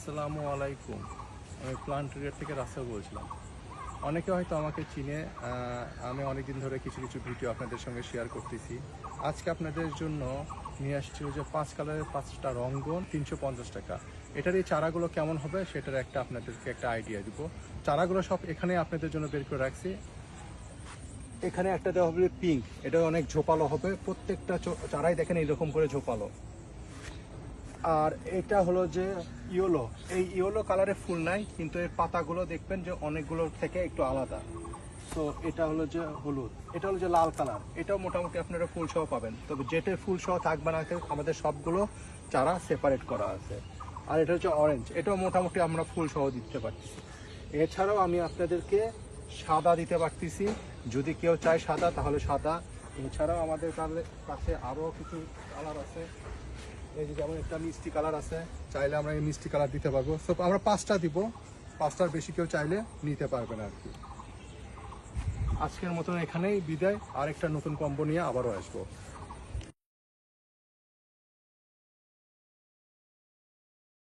আসসালামু আলাইকুম। আমি প্লান্ট এরিয়া থেকে রাসেল বলছিলাম। অনেকে হয়তো আমাকে চিনে। আমি অনেকদিন ধরে কিছু কিছু ভিডিও আপনাদের সঙ্গে শেয়ার করতেছি। আজকে আপনাদের জন্য নিয়ে আসছিল যে 5 কালারের 5টা রঙ্গন 350 টাকা। এটার এই চারাগুলো কেমন হবে সেটার আপনাদেরকে একটা আইডিয়া দিব। চারাগুলো সব এখানে আপনাদের জন্য বের করে রাখছি। এখানে একটা দেওয়া হবে পিঙ্ক, এটা অনেক ঝোপালো হবে, প্রত্যেকটা চারাই দেখেন এইরকম করে ঝোপালো। আর এটা হলো যে ইয়েলো, এই ইয়েলো কালারের ফুল নাই, কিন্তু এর পাতাগুলো দেখবেন যে অনেকগুলোর থেকে একটু আলাদা। তো এটা হলো যে হলুদ, এটা হলো যে লাল কালার, এটাও মোটামুটি আপনারা ফুল সহ পাবেন। তবে যেটা ফুল সহ থাকবে না আমাদের সবগুলো চারা সেপারেট করা আছে। আর এটা হচ্ছে অরেঞ্জ, এটাও মোটামুটি আমরা ফুল সহ দিতে পারতেছি। এছাড়াও আমি আপনাদেরকে সাদা দিতে পারতেছি, যদি কেউ চায় সাদা তাহলে সাদা। এছাড়াও আমাদের কাছে আরও কিছু কালার আছে। এই যে যেমন একটা মিষ্টি কালার আছে, চাইলে আমরা এই মিষ্টি কালার দিতে পারবো। সো আমরা 5টা দিব, 5টার বেশি কেউ চাইলে নিতে পারবেন আর কি। আজকের মতন এখানেই বিদায়, আরেকটা নতুন কম্বো নিয়ে আবারও আসবো।